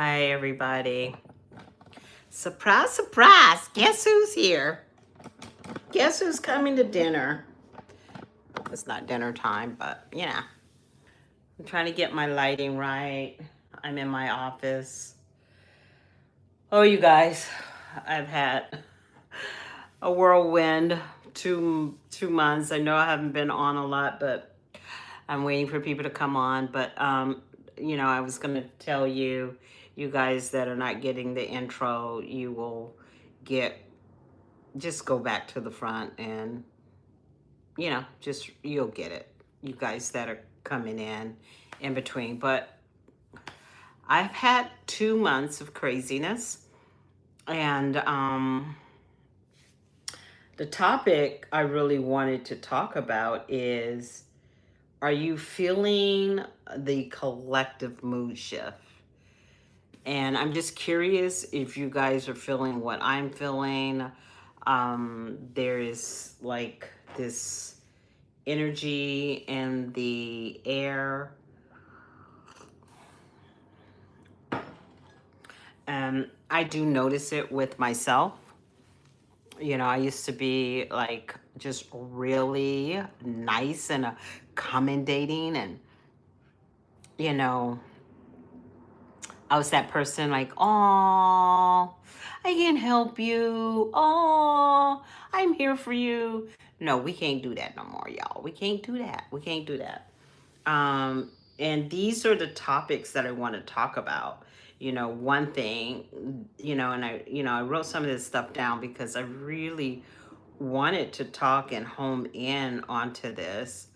Hi, everybody. Surprise, surprise. Guess who's here? Guess who's coming to dinner? It's not dinner time, but I'm trying to get my lighting right. I'm in my office. Oh, you guys, I've had a whirlwind two months. I know I haven't been on a lot, but I'm waiting for people to come on. But I was gonna tell you guys that are not getting the intro, you will get just go back to the front and just you'll get it, you guys that are coming in between. But I've had 2 months of craziness, and the topic I really wanted to talk about is, are you feeling the collective mood shift? And I'm just curious if you guys are feeling what I'm feeling. There is like this energy in the air. I do notice it with myself. I used to be like just really nice and accommodating, and you know, I was that person like, oh, I can help you. Oh, I'm here for you. No, we can't do that no more, y'all. We can't do that. We can't do that. Um, and these are the topics that I want to talk about. One thing, and I wrote some of this stuff down because I really wanted to talk and home in onto this.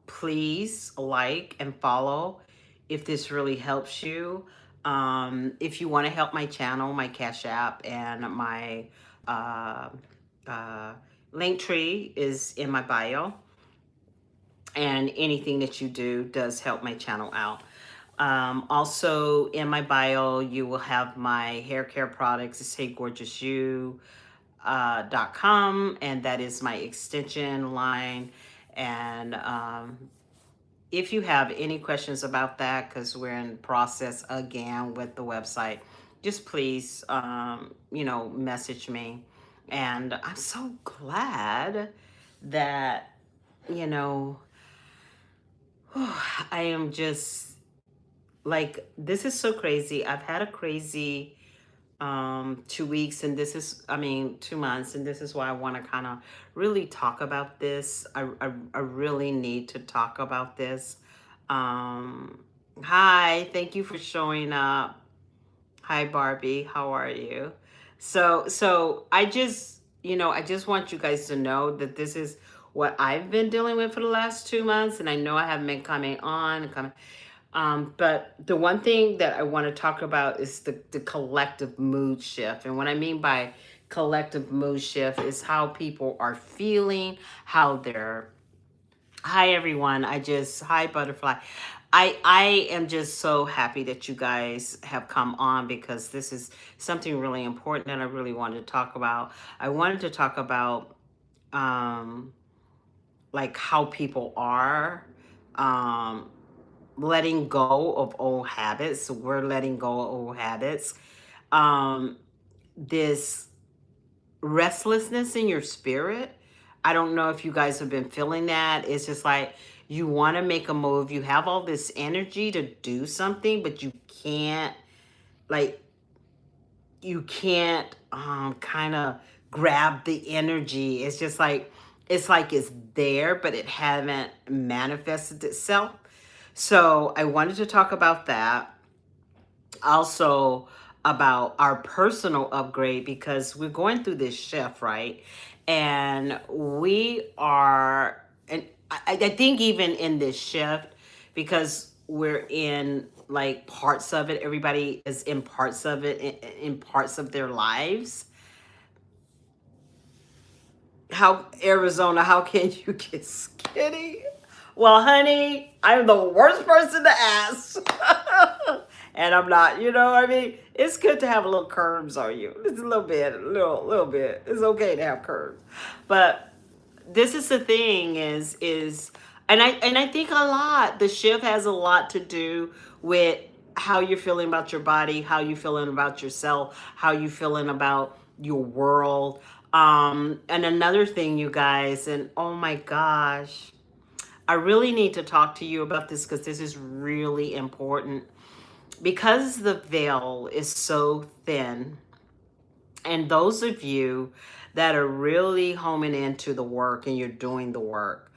Please like and follow if this really helps you. If you want to help my channel, my Cash App and my uh, uh, link tree is in my bio, and anything that you do does help my channel out. Also in my bio, you will have my hair care products. It's HeyGorgeousYou.com, and that is my extension line. And if you have any questions about that, because we're in process again with the website, just please, message me. And I'm so glad that, you know, I am just like, this is so crazy. I've had a crazy 2 weeks, and this is, I mean, 2 months, and this is why I want to kind of really talk about this. I really need to talk about this. Um, Hi, thank you for showing up. Hi, Barbie, how are you? So I just want you guys to know that this is what I've been dealing with for the last 2 months, and I know I haven't been coming on and coming. But the one thing that I want to talk about is the collective mood shift. And what I mean by collective mood shift is how people are feeling, how they're, hi everyone. Hi butterfly. I am just so happy that you guys have come on, because this is something really important that I really wanted to talk about. I wanted to talk about um like how people are um letting go of old habits. We're letting go of old habits. Um, this restlessness in your spirit. I don't know if you guys have been feeling that. It's just like you want to make a move. You have all this energy to do something, but you can't, like, kind of grab the energy. It's just like, it's there, but it haven't manifested itself. So I wanted to talk about that. Also about our personal upgrade, because we're going through this shift, right? And we are, and I think even in this shift, because we're in like parts of it, everybody is in parts of it, in parts of their lives. How, Arizona, how can you get skinny? Well, honey, I'm the worst person to ask. And I'm not, I mean, it's good to have a little curves on you. It's a little bit, little bit. It's okay to have curves. But this is the thing is and I think a lot, the shift has a lot to do with how you're feeling about your body, how you feeling about yourself, how you feeling about your world. And another thing, you guys, and oh my gosh, I really need to talk to you about this because this is really important. Because the veil is so thin, and those of you that are really homing into the work and you're doing the work,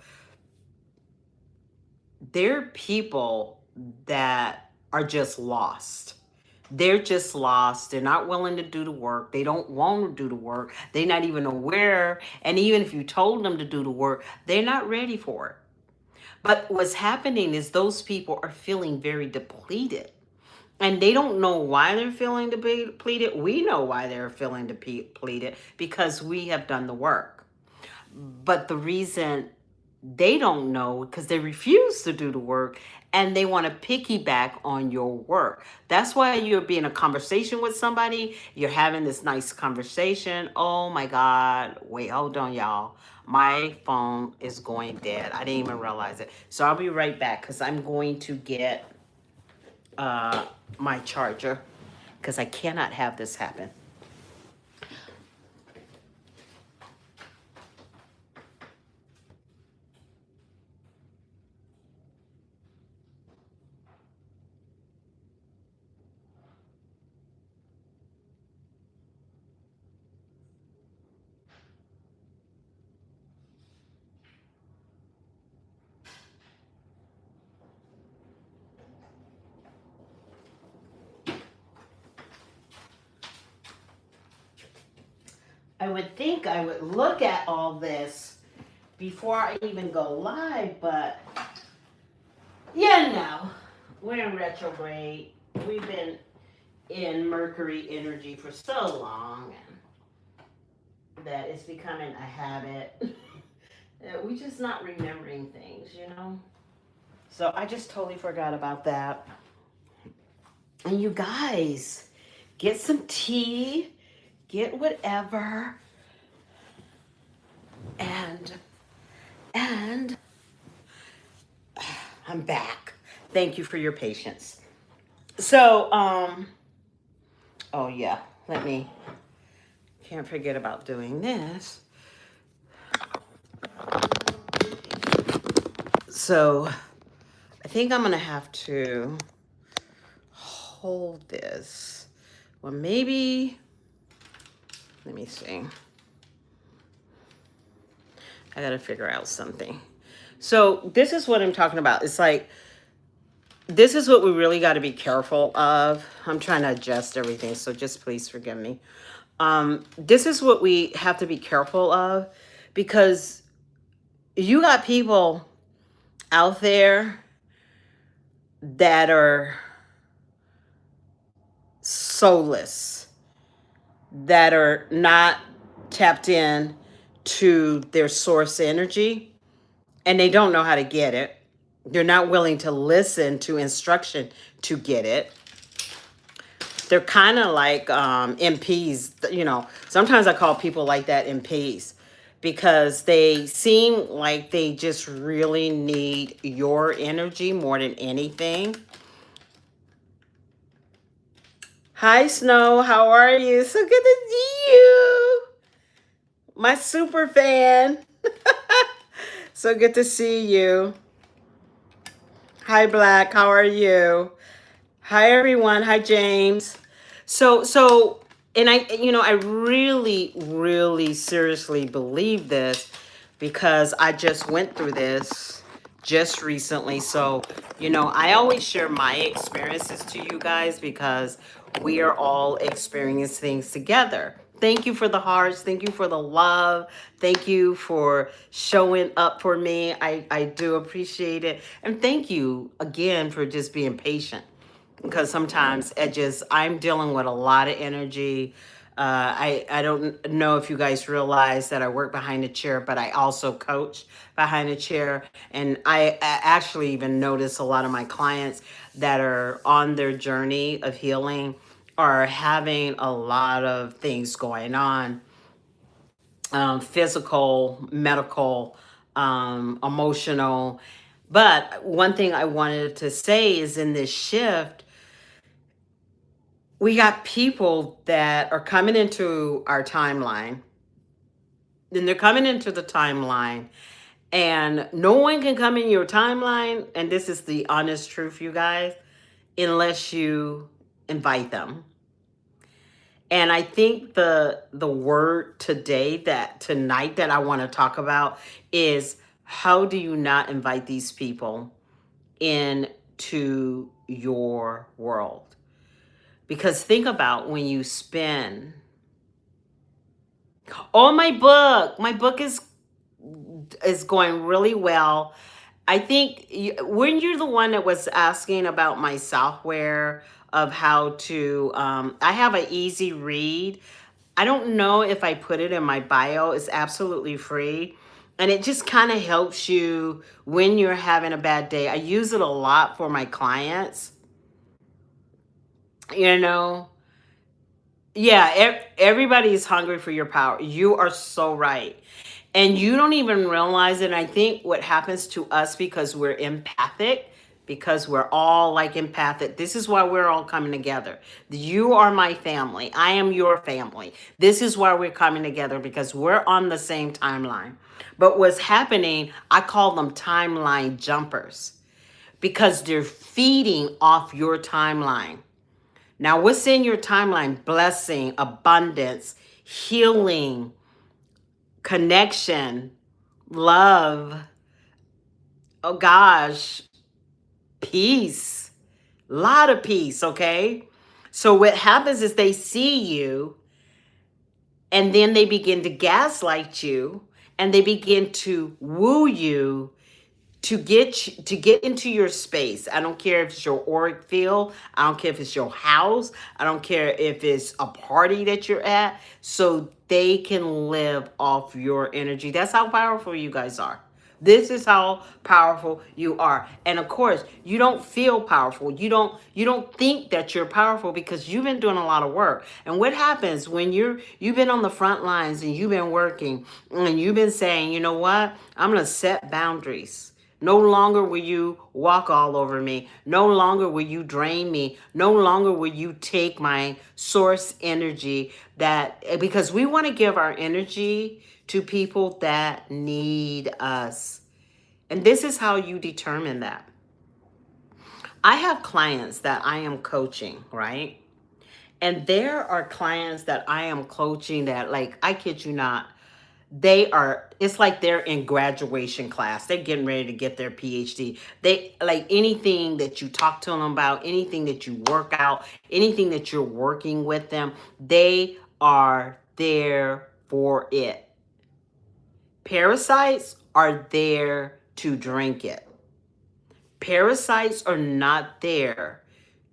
there are people that are just lost. They're just lost. They're not willing to do the work. They don't want to do the work. They're not even aware. And even if you told them to do the work, they're not ready for it. But what's happening is those people are feeling very depleted. And they don't know why they're feeling depleted. We know why they're feeling depleted because we have done the work. But the reason they don't know because they refuse to do the work and they want to piggyback on your work. That's why you're being a conversation with somebody. You're having this nice conversation. Oh my God. Wait, hold on, y'all. My phone is going dead. I didn't even realize it. So I'll be right back because I'm going to get my charger because I cannot have this happen. I would think I would look at all this before I even go live, but yeah, no. We're in retrograde. We've been in Mercury energy for so long that it's becoming a habit. We're just not remembering things, you know? So I just totally forgot about that. And you guys, get some tea, get whatever, and I'm back. Thank you for your patience. So, oh yeah, can't forget about doing this. So, I think I'm gonna have to hold this. Well, maybe, let me see. I gotta figure out something. So, this is what I'm talking about. It's like, this is what we really got to be careful of. I'm trying to adjust everything, so just please forgive me. This is what we have to be careful of because you got people out there that are soulless, that are not tapped in to their source energy, and they don't know how to get it. They're not willing to listen to instruction to get it. They're kind of like MPs, you know. Sometimes I call people like that MPs because they seem like they just really need your energy more than anything. Hi, Snow. How are you? So good to see you. My super fan. So good to see you. Hi, Black. How are you? Hi, everyone. Hi, James. And I really, really seriously believe this because I just went through this just recently. So, I always share my experiences to you guys because we are all experiencing things together. Thank you for the hearts. Thank you for the love. Thank you for showing up for me. I do appreciate it. And thank you again for just being patient because sometimes I'm dealing with a lot of energy. I don't know if you guys realize that I work behind a chair, but I also coach behind a chair. And I actually even notice a lot of my clients that are on their journey of healing are having a lot of things going on, physical, medical, emotional. But one thing I wanted to say is in this shift, we got people that are coming into our timeline. Then they're coming into the timeline, and no one can come in your timeline. And this is the honest truth, you guys, unless you invite them. And I think the word today, that tonight, that I want to talk about is, how do you not invite these people into your world? Because think about when you spend. Oh, my book is going really well. I think when you're the one that was asking about my software of how to, I have an easy read. I don't know if I put it in my bio. It's absolutely free. And it just kind of helps you when you're having a bad day. I use it a lot for my clients. You know, yeah, everybody is hungry for your power. You are so right. And you don't even realize it. And I think what happens to us, because we're empathic, because we're all like empathic, this is why we're all coming together. You are my family. I am your family. This is why we're coming together, because we're on the same timeline. But what's happening, I call them timeline jumpers, because they're feeding off your timeline. Now, what's in your timeline? Blessing, abundance, healing, connection, love, oh gosh, peace, a lot of peace, okay? So what happens is they see you, and then they begin to gaslight you, and they begin to woo you to get into your space. I don't care if it's your auric field. I don't care if it's your house. I don't care if it's a party that you're at. So they can live off your energy. That's how powerful you guys are. This is how powerful you are. And of course, you don't feel powerful. You don't think that you're powerful, because you've been doing a lot of work. And what happens when you've been on the front lines and you've been working and you've been saying, you know what? I'm going to set boundaries. No longer will you walk all over me. No longer will you drain me. No longer will you take my source energy, that because we want to give our energy to people that need us. And this is how you determine that. I have clients that I am coaching, right? And there are clients that I am coaching that, like, I kid you not, it's like they're in graduation class. They're getting ready to get their PhD. They like anything that you talk to them about, anything that you work out, anything that you're working with them, they are there for it. Parasites are there to drink it. Parasites are not there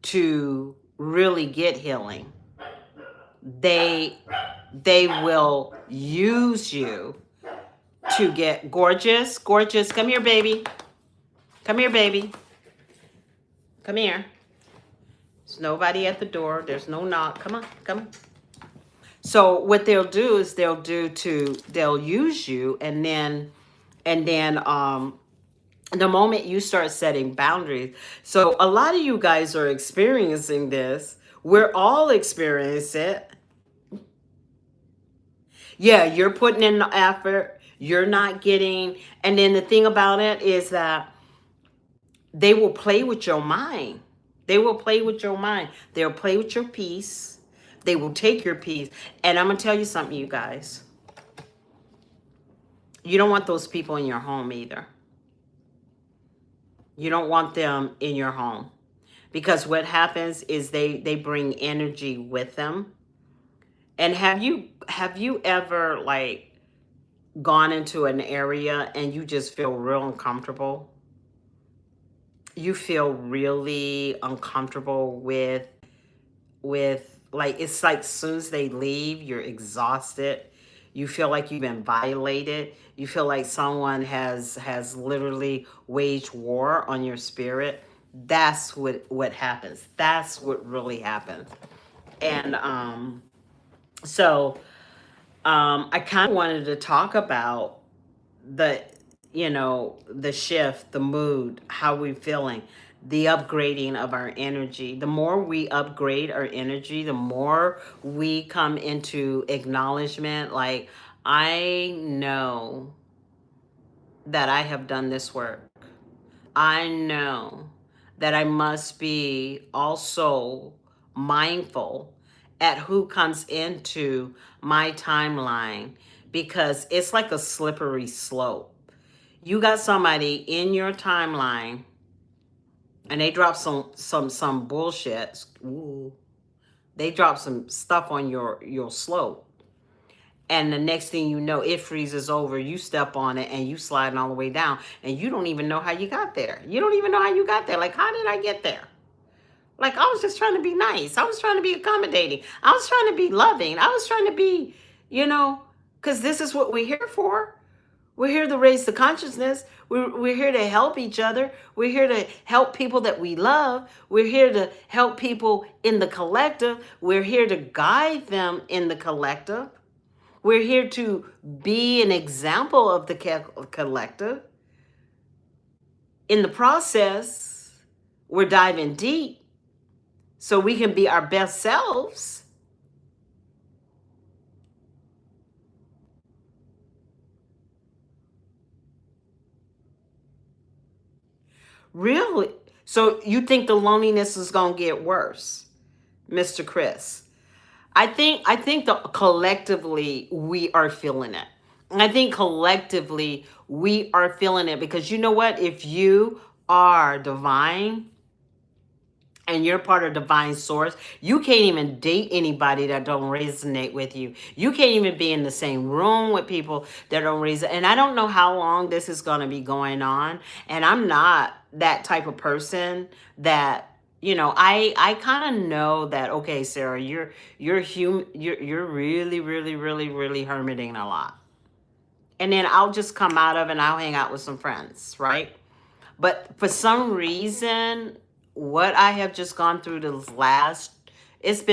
to really get healing. They they will use you to get gorgeous. Gorgeous. Come here, baby. Come here, baby. Come here. There's nobody at the door. There's no knock. Come on. Come on. So what they'll do is they'll use you, and then the moment you start setting boundaries. So a lot of you guys are experiencing this. We're all experiencing it. Yeah, you're putting in the effort. You're not getting, and then the thing about it is that they will play with your mind. They will play with your mind. They'll play with your peace. They will take your peace. And I'm going to tell you something, you guys. You don't want those people in your home either. You don't want them in your home. Because what happens is they bring energy with them. And have you ever like gone into an area and you just feel real uncomfortable? You feel really uncomfortable with like, it's like as soon as they leave, you're exhausted. You feel like you've been violated. You feel like someone has literally waged war on your spirit. That's what happens. That's what really happens. And so I kind of wanted to talk about the the shift, the mood, how we feeling. the upgrading of our energy. The more we upgrade our energy, the more we come into acknowledgement. Like, I know that I have done this work. I know that I must be also mindful at who comes into my timeline, because it's like a slippery slope. You got somebody in your timeline and they drop some bullshit. Ooh, they drop some stuff on your slope, and the next thing you know, it freezes over. You step on it and you sliding all the way down, and you don't even know how you got there. You don't even know how you got there. Like, how did I get there? Like, I was just trying to be nice. I was trying to be accommodating. I was trying to be loving. I was trying to be, because this is what we're here for. We're here to raise the consciousness. We're here to help each other. We're here to help people that we love. We're here to help people in the collective. We're here to guide them in the collective. We're here to be an example of the collective. In the process, we're diving deep so we can be our best selves. Really? So you think the loneliness is going to get worse, Mr. Chris? I think that collectively we are feeling it. I think collectively we are feeling it, because you know what? If you are divine and you're part of divine source, you can't even date anybody that don't resonate with you. You can't even be in the same room with people that don't resonate. And I don't know how long this is going to be going on. And I'm not that type of person that, I kind of know that, okay, Sarah, you're human, you're really, really, really, really hermiting a lot. And then I'll just come out of and I'll hang out with some friends, right? But for some reason, what I have just gone through this last, it's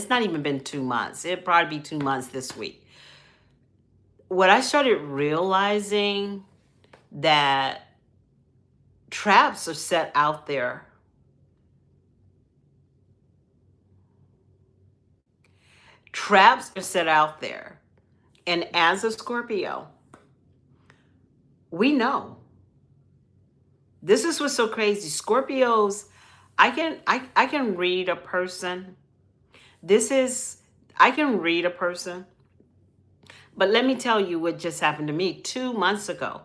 not even been 2 months. It'll probably be 2 months this week. What I started realizing, that traps are set out there. Traps are set out there. And as a Scorpio, we know. This is what's so crazy. Scorpios, I can read a person. This is I can read a person. But let me tell you what just happened to me 2 months ago.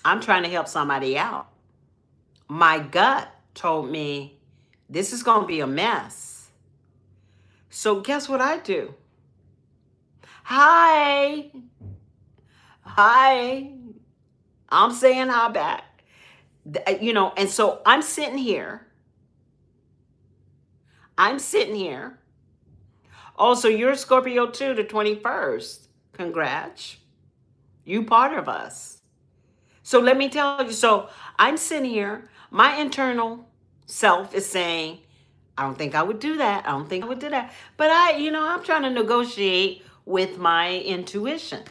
I'm trying to help somebody out. My gut told me this is going to be a mess. So guess what I do? Hi. Hi. I'm saying hi back. And so I'm sitting here. Also, you're a Scorpio too, the 21st. Congrats. You part of us. So let me tell you. So I'm sitting here. My internal self is saying, I don't think I would do that. I don't think I would do that. But I'm trying to negotiate with my intuition.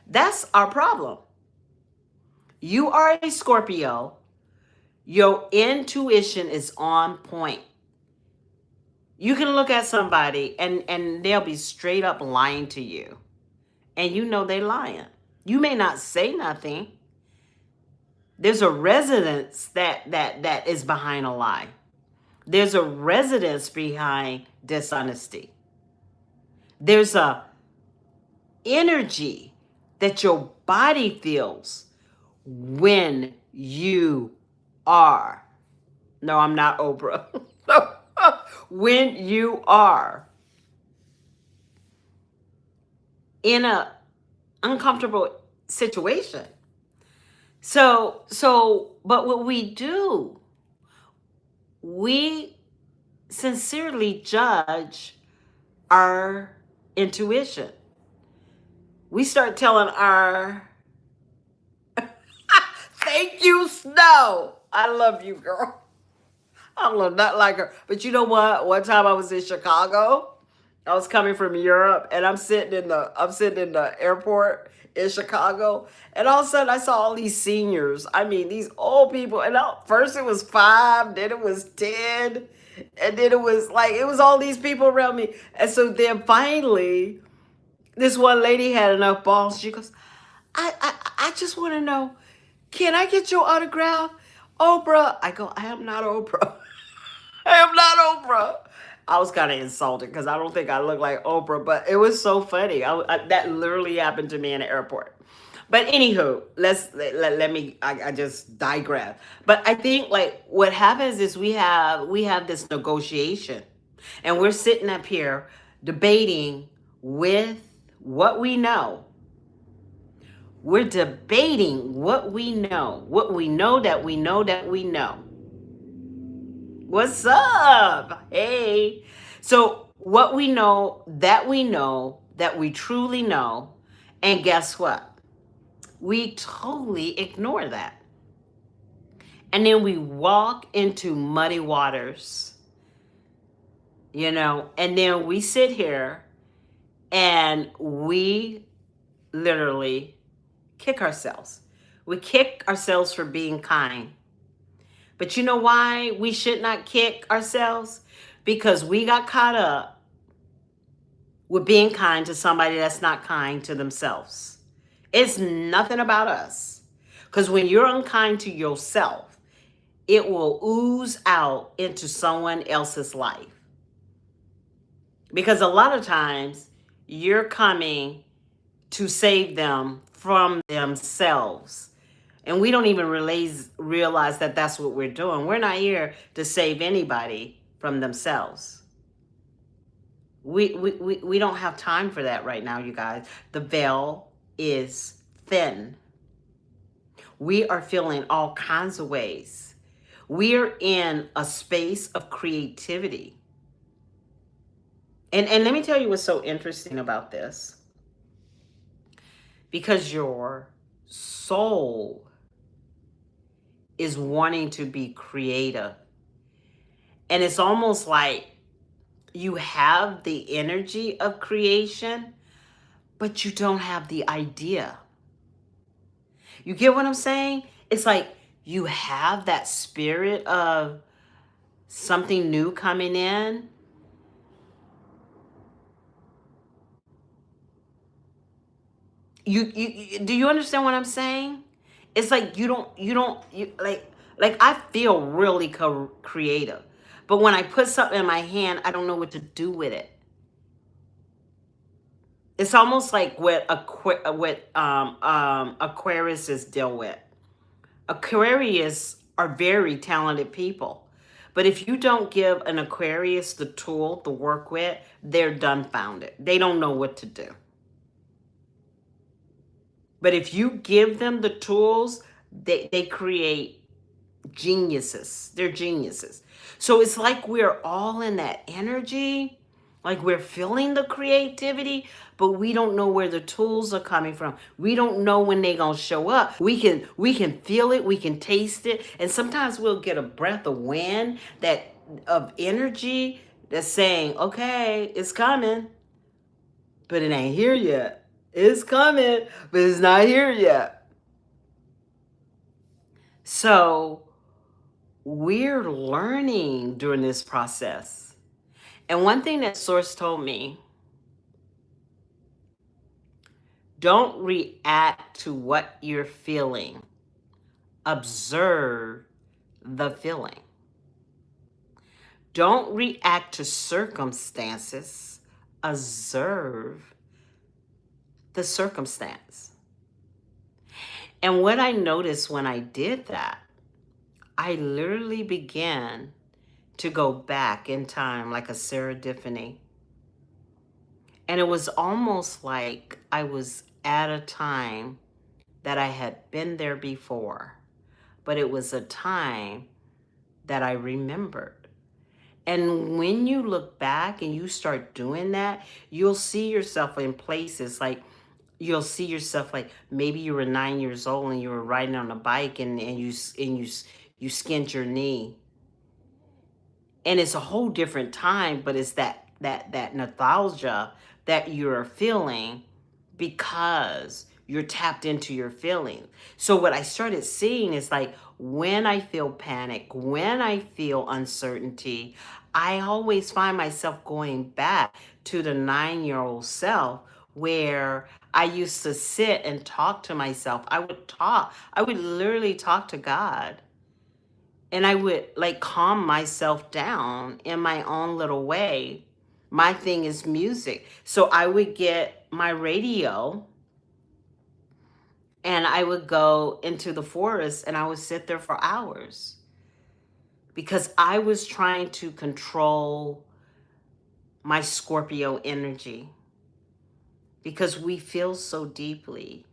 That's our problem. You are a Scorpio. Your intuition is on point. You can look at somebody and they'll be straight up lying to you. And you know they're lying. You may not say nothing. There's a resonance that is behind a lie. There's a resonance behind dishonesty. There's a energy that your body feels when you are. No, I'm not Oprah. When you are in a uncomfortable situation. But what we do, we sincerely judge our intuition. We start telling our, thank you, Snow. I love you, girl. I love not like her. But you know what? One time I was in Chicago I was coming from Europe, and I'm sitting in the airport in Chicago, and all of a sudden I saw all these seniors. I mean, these old people. And first it was 5, then it was 10, and then it was all these people around me. And so then finally, this one lady had enough balls. She goes, I just want to know, can I get your autograph, Oprah? I go, I am not Oprah. I am not Oprah. I was kind of insulted because I don't think I look like Oprah, but it was so funny. That literally happened to me in the airport. But anywho, let me. I just digress. But I think like what happens is we have this negotiation, and we're sitting up here debating with what we know. We're debating what we know that we know that we know. What's up? Hey. So, what we know that we truly know, and guess what? We totally ignore that. And then we walk into muddy waters, and then we sit here and we literally kick ourselves. We kick ourselves for being kind. But you know why we should not kick ourselves? Because we got caught up with being kind to somebody that's not kind to themselves. It's nothing about us. Because when you're unkind to yourself, it will ooze out into someone else's life. Because a lot of times you're coming to save them from themselves. And we don't even realize that that's what we're doing. We're not here to save anybody from themselves. We don't have time for that right now, you guys. The veil is thin. We are feeling all kinds of ways. We're in a space of creativity. And let me tell you what's so interesting about this. Because your soul is wanting to be creative. And it's almost like you have the energy of creation, but you don't have the idea. You get what I'm saying? It's like you have that spirit of something new coming in. You do you understand what I'm saying? It's like you like I feel really creative. But when I put something in my hand, I don't know what to do with it. It's almost like what Aquariuses deal with. Aquarius are very talented people. But if you don't give an Aquarius the tool to work with, they're dumbfounded. They don't know what to do. But if you give them the tools, they create geniuses. They're geniuses. So it's like we're all in that energy, like we're feeling the creativity, but we don't know where the tools are coming from. We don't know when they're gonna show up. We can feel it, we can taste it, and sometimes we'll get a breath of wind of energy that's saying, okay, it's coming, but it ain't here yet. It's coming, but it's not here yet. So we're learning during this process. And one thing that Source told me, don't react to what you're feeling. Observe the feeling. Don't react to circumstances. Observe the circumstance. And what I noticed when I did that, I literally began to go back in time like a serendipity. And it was almost like I was at a time that I had been there before, but it was a time that I remembered. And when you look back and you start doing that, you'll see yourself in places like you'll see yourself like maybe you were 9 years old and you were riding on a bike and you skinned your knee. And it's a whole different time, but it's that that nostalgia that you're feeling because you're tapped into your feelings. So what I started seeing is like when I feel panic, when I feel uncertainty, I always find myself going back to the 9-year-old self where I used to sit and talk to myself. I would literally talk to God, and I would like calm myself down in my own little way. My thing is music. So I would get my radio and I would go into the forest and I would sit there for hours because I was trying to control my Scorpio energy because we feel so deeply.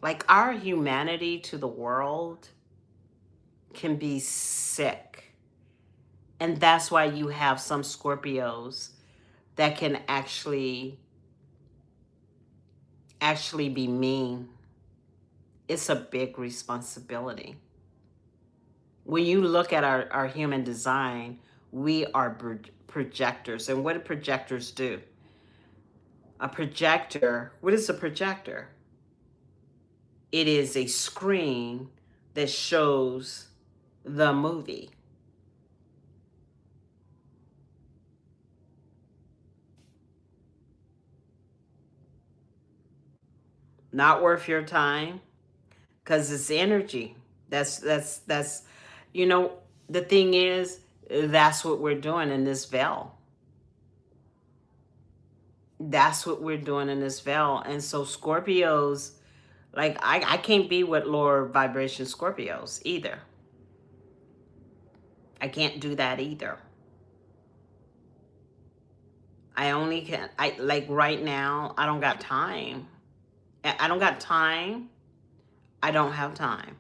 Like our humanity to the world can be sick. And that's why you have some Scorpios that can actually be mean. It's a big responsibility. When you look at our human design, we are projectors. And what do projectors do? A projector, what is a projector? It is a screen that shows the movie. Not worth your time because it's energy. That's you know, the thing is, that's what we're doing in this veil. That's what we're doing in this veil. And so Scorpios, like I can't be with lower vibration Scorpios either. I can't do that either. I only can I like right now, I don't got time. I don't got time. I don't have time.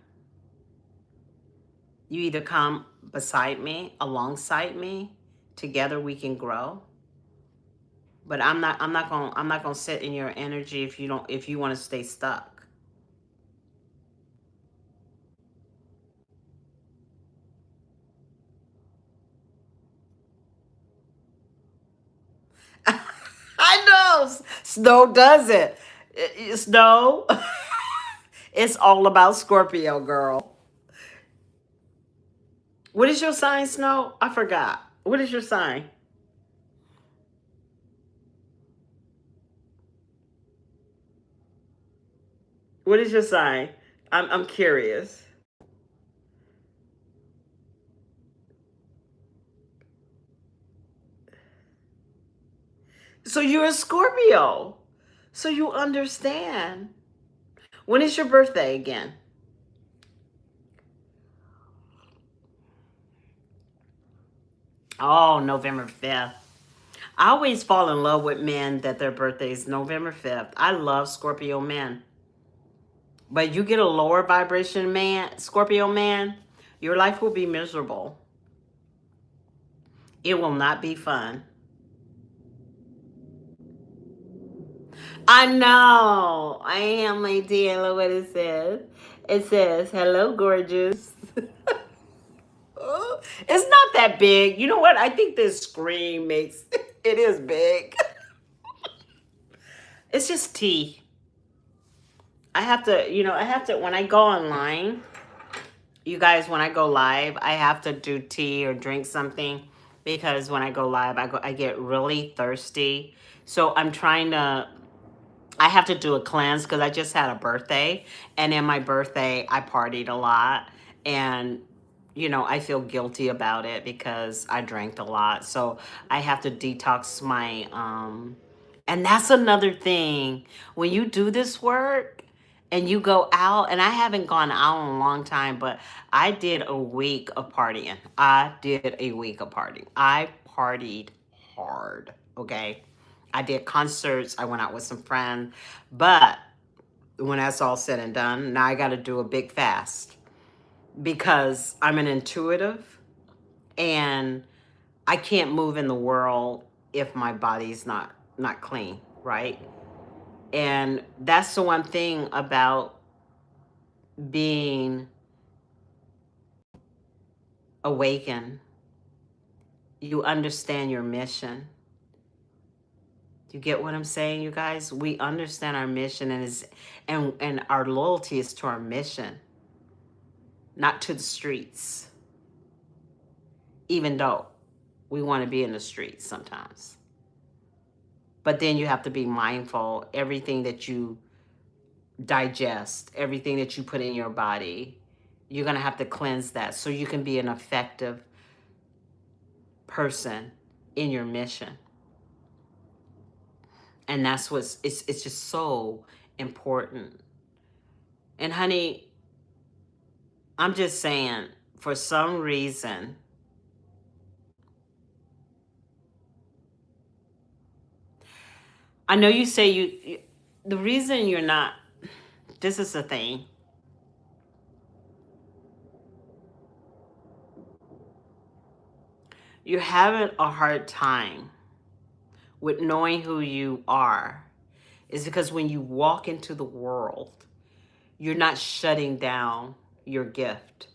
You either come beside me, alongside me, together we can grow. But I'm not gonna sit in your energy if you want to stay stuck. I know Snow does it. Snow, it's all about Scorpio, girl. What is your sign, Snow? I forgot. What is your sign? What is your sign? I'm curious. So you're a Scorpio. So you understand. When is your birthday again? Oh, November 5th. I always fall in love with men that their birthday is November 5th. I love Scorpio men. But you get a lower vibration man, Scorpio man, your life will be miserable. It will not be fun. I know. I am, my dear. Look what it says. It says, hello, gorgeous. It's not that big. You know what? I think this screen makes it is big. It's just tea. I have to, when I go online, you guys, when I go live, I have to do tea or drink something because when I go live, I get really thirsty. So I'm trying to, I have to do a cleanse because I just had a birthday. And in my birthday, I partied a lot. And, I feel guilty about it because I drank a lot. So I have to detox and that's another thing. When you do this work and you go out, and I haven't gone out in a long time, but I did a week of partying. I did a week of partying. I partied hard, okay? I did concerts. I went out with some friends. But when that's all said and done, now I got to do a big fast because I'm an intuitive and I can't move in the world if my body's not clean, right? And that's the one thing about being awakened You understand your mission. You get what I'm saying, you guys? We understand our mission, and our loyalty is to our mission, not to the streets, even though we want to be in the streets sometimes. But then you have to be mindful, everything that you digest, everything that you put in your body, you're going to have to cleanse that so you can be an effective person in your mission. And that's what's it's just so important. And honey, I'm just saying, for some reason, I know you say the reason you're not, this is the thing. You're having a hard time with knowing who you are is because when you walk into the world, you're not shutting down your gift.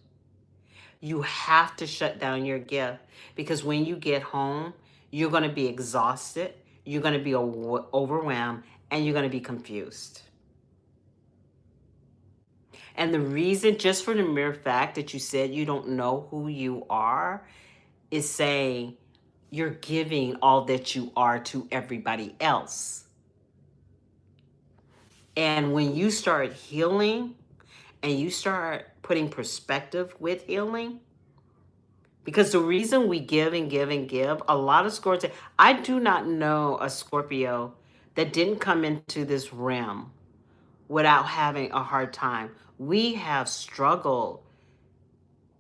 You have to shut down your gift because when you get home, you're going to be exhausted, you're going to be overwhelmed, and you're going to be confused. And the reason, just for the mere fact that you said you don't know who you are, is saying you're giving all that you are to everybody else. And when you start healing and you start putting perspective with healing, because the reason we give and give and give, a lot of Scorpios, I do not know a Scorpio that didn't come into this realm without having a hard time. We have struggled,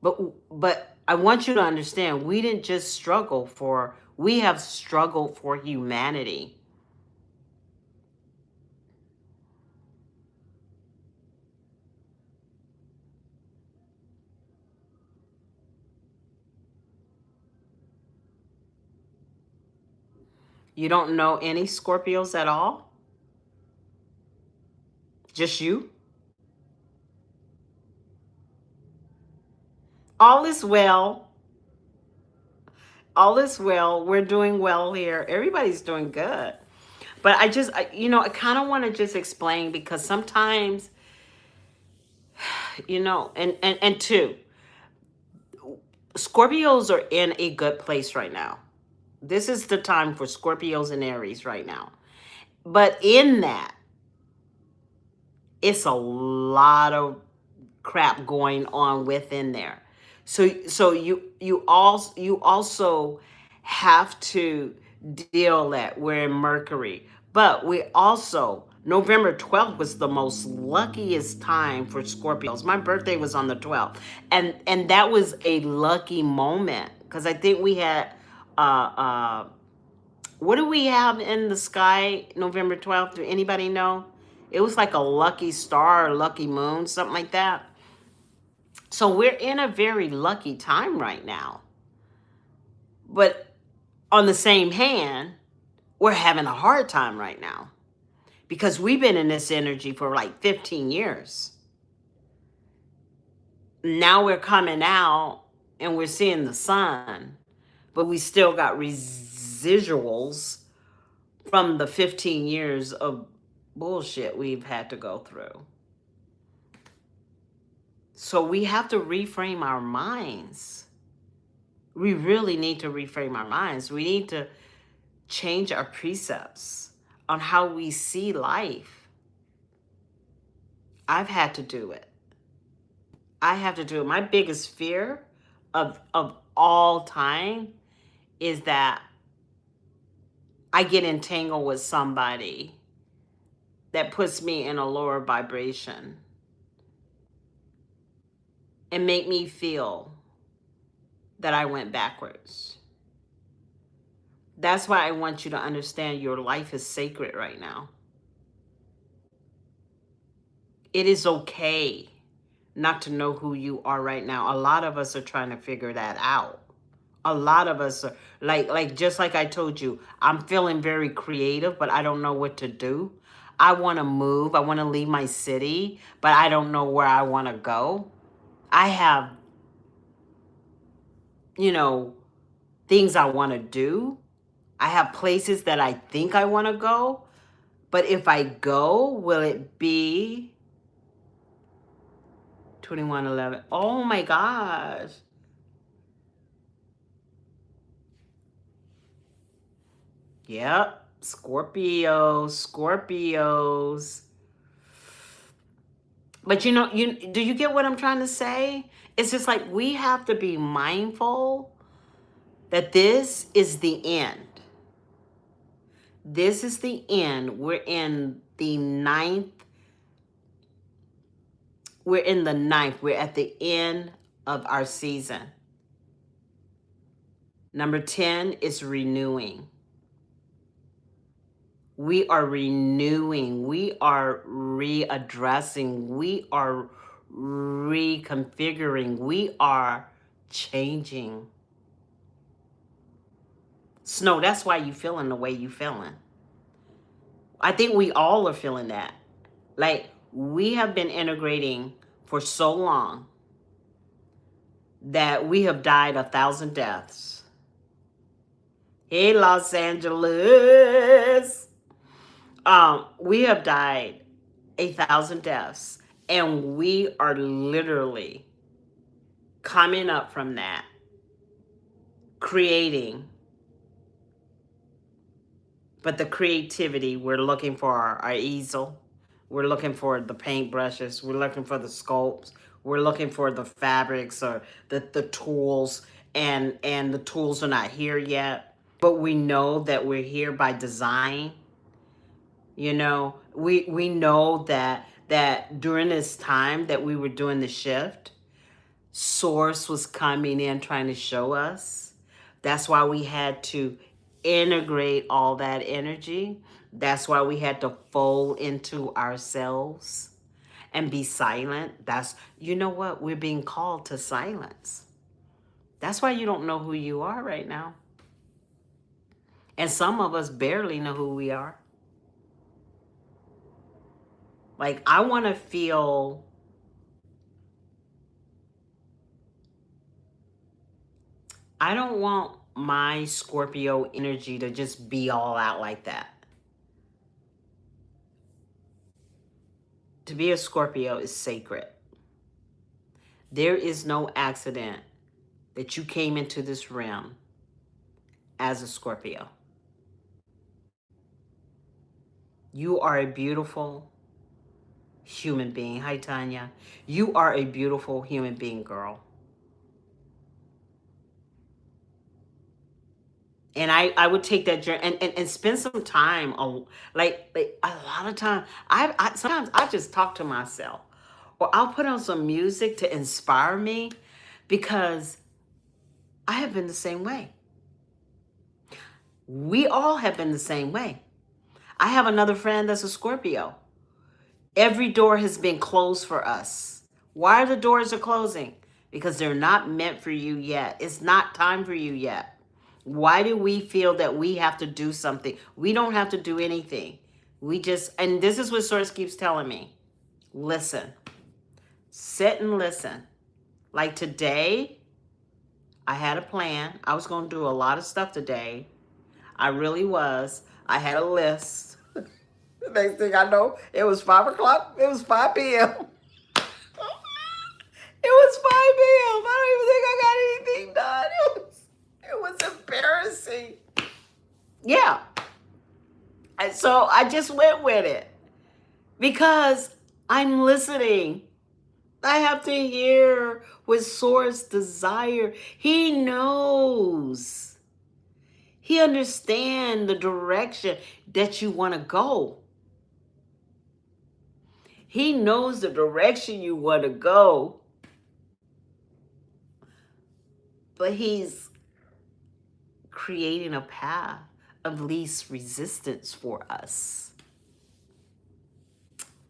but I want you to understand, we didn't just struggle for, we have struggled for humanity. You don't know any Scorpios at all? Just you? All is well. All is well. We're doing well here. Everybody's doing good. But I kind of want to just explain because sometimes, and two, Scorpios are in a good place right now. This is the time for Scorpios and Aries right now. But in that, it's a lot of crap going on within there. So you also have to deal that we're in Mercury. But we also, November 12th was the most luckiest time for Scorpios. My birthday was on the 12th. And that was a lucky moment because I think we had what do we have in the sky November 12th? Do anybody know? It was like a lucky star or lucky moon, something like that. So we're in a very lucky time right now. But on the same hand, we're having a hard time right now because we've been in this energy for like 15 years. Now we're coming out and we're seeing the sun, but we still got residuals from the 15 years of bullshit we've had to go through. So we have to reframe our minds. We really need to reframe our minds. We need to change our precepts on how we see life. I've had to do it. I have to do it. My biggest fear of all time is that I get entangled with somebody that puts me in a lower vibration and make me feel that I went backwards. That's why I want you to understand your life is sacred right now. It is okay not to know who you are right now. A lot of us are trying to figure that out. A lot of us are like just like I told you, I'm feeling very creative, but I don't know what to do. I want to move. I want to leave my city, but I don't know where I want to go. I have, you know, things I want to do. I have places that I think I want to go. But if I go, will it be 2111? Oh my gosh. Yep. Scorpios. But do you get what I'm trying to say? It's just like we have to be mindful that this is the end. This is the end. We're in the ninth. We're at the end of our season. Number 10 is renewing. We are renewing. We are readdressing. We are reconfiguring. We are changing. Snow, that's why you feeling the way you feeling. I think we all are feeling that. Like, we have been integrating for so long that we have died 1,000 deaths. Hey, Los Angeles. We have died 1,000 deaths, and we are literally coming up from that, creating. But the creativity, we're looking for our easel. We're looking for the paintbrushes. We're looking for the sculpts. We're looking for the fabrics or the tools, and the tools are not here yet. But we know that we're here by design. We know that during this time that we were doing the shift, Source was coming in trying to show us. That's why we had to integrate all that energy. That's why we had to fold into ourselves and be silent. You know what? We're being called to silence. That's why you don't know who you are right now. And some of us barely know who we are. Like, I want to feel. I don't want my Scorpio energy to just be all out like that. To be a Scorpio is sacred. There is no accident that you came into this realm as a Scorpio. You are a beautiful human being. Hi, Tanya. You are a beautiful human being, girl. And I would take that journey and spend some time on, like a lot of time. Sometimes I just talk to myself, or I'll put on some music to inspire me, because I have been the same way. We all have been the same way. I have another friend that's a Scorpio. Every door has been closed for us. Why are the doors are closing? Because they're not meant for you yet. It's not time for you yet. Why do we feel that we have to do something? We don't have to do anything. And this is what Source keeps telling me. Listen. Sit and listen. Like today, I had a plan. I was going to do a lot of stuff today. I really was. I had a list. The next thing I know, it was 5 o'clock. It was 5 p.m. It was 5 p.m. I don't even think I got anything done. It was embarrassing. Yeah. And so I just went with it because I'm listening. I have to hear what Source desire. He knows. He understands the direction that you want to go. He knows the direction you want to go. But he's creating a path of least resistance for us.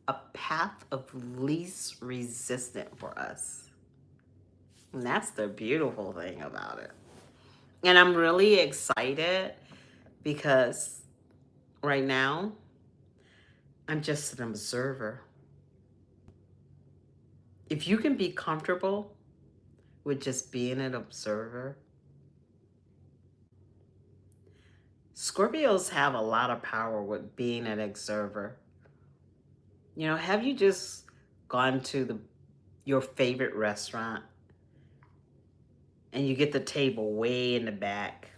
A path of least resistance for us. And that's the beautiful thing about it. And I'm really excited because right now, I'm just an observer. If you can be comfortable with just being an observer, Scorpios have a lot of power with being an observer. You know, have you just gone to your favorite restaurant and you get the table way in the back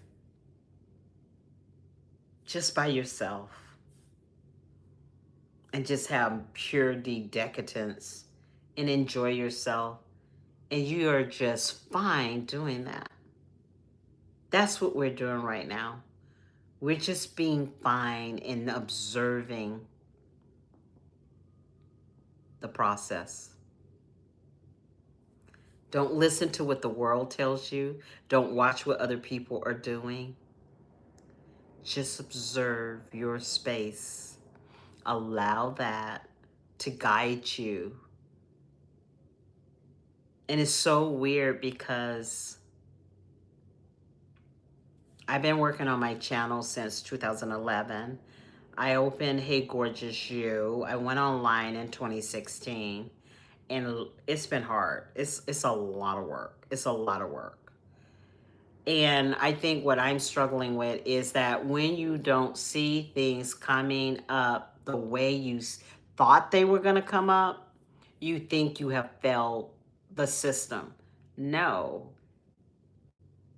just by yourself and just have pure decadence and enjoy yourself, and you are just fine doing that? That's what we're doing right now. We're just being fine and observing the process. Don't listen to what the world tells you. Don't watch what other people are doing. Just observe your space. Allow that to guide you. And it's so weird because I've been working on my channel since 2011. I opened Hey Gorgeous You. I went online in 2016, and it's been hard. It's a lot of work. It's a lot of work. And I think what I'm struggling with is that when you don't see things coming up the way you thought they were going to come up, you think you have failed the system. No,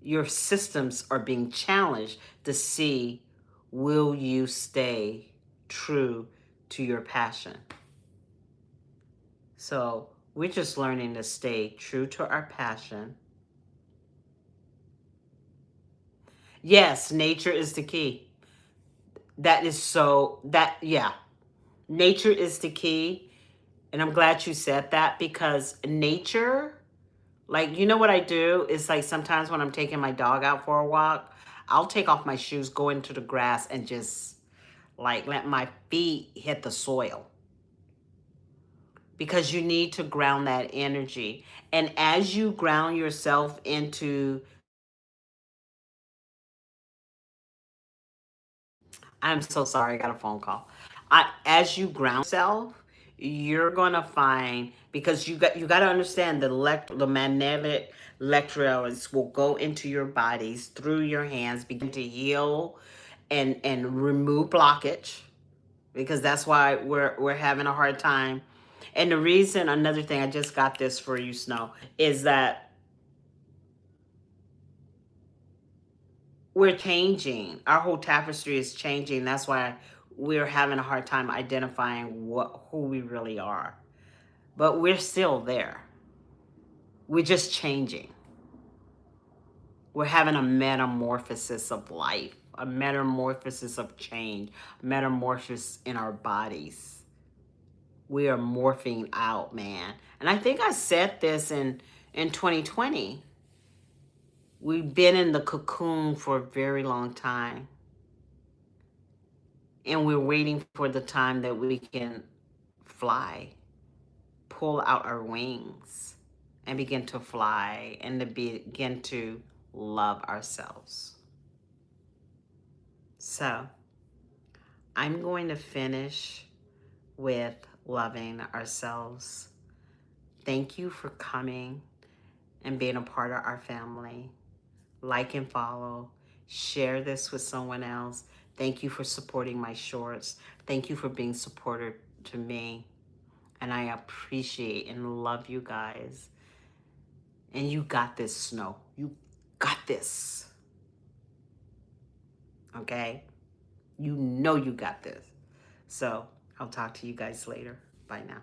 your systems are being challenged to see, will you stay true to your passion? So we're just learning to stay true to our passion. Yes, nature is the key. That is so, yeah, nature is the key. And I'm glad you said that, because nature, like, you know what I do is, like, sometimes when I'm taking my dog out for a walk, I'll take off my shoes, go into the grass, and just like let my feet hit the soil, because you need to ground that energy. And as you ground yourself into, I'm so sorry, I got a phone call. As you ground yourself, you're gonna find, because you got to understand the magnetic electrodes will go into your bodies through your hands, begin to heal and remove blockage, because that's why we're having a hard time. And the reason, another thing, I just got this for you, Snow, is that we're changing. Our whole tapestry is changing. That's why we're having a hard time identifying who we really are. But we're still there. We're just changing. We're having a metamorphosis of life, a metamorphosis of change, a metamorphosis in our bodies. We are morphing out, man. And I think I said this in 2020. We've been in the cocoon for a very long time, and we're waiting for the time that we can fly, pull out our wings, and begin to fly, and to begin to love ourselves. So I'm going to finish with loving ourselves. Thank you for coming and being a part of our family. Like and follow. Share this with someone else. Thank you for supporting my shorts. Thank you for being supportive to me. And I appreciate and love you guys. And you got this, Snow. You got this. Okay? You know you got this. So I'll talk to you guys later. Bye now.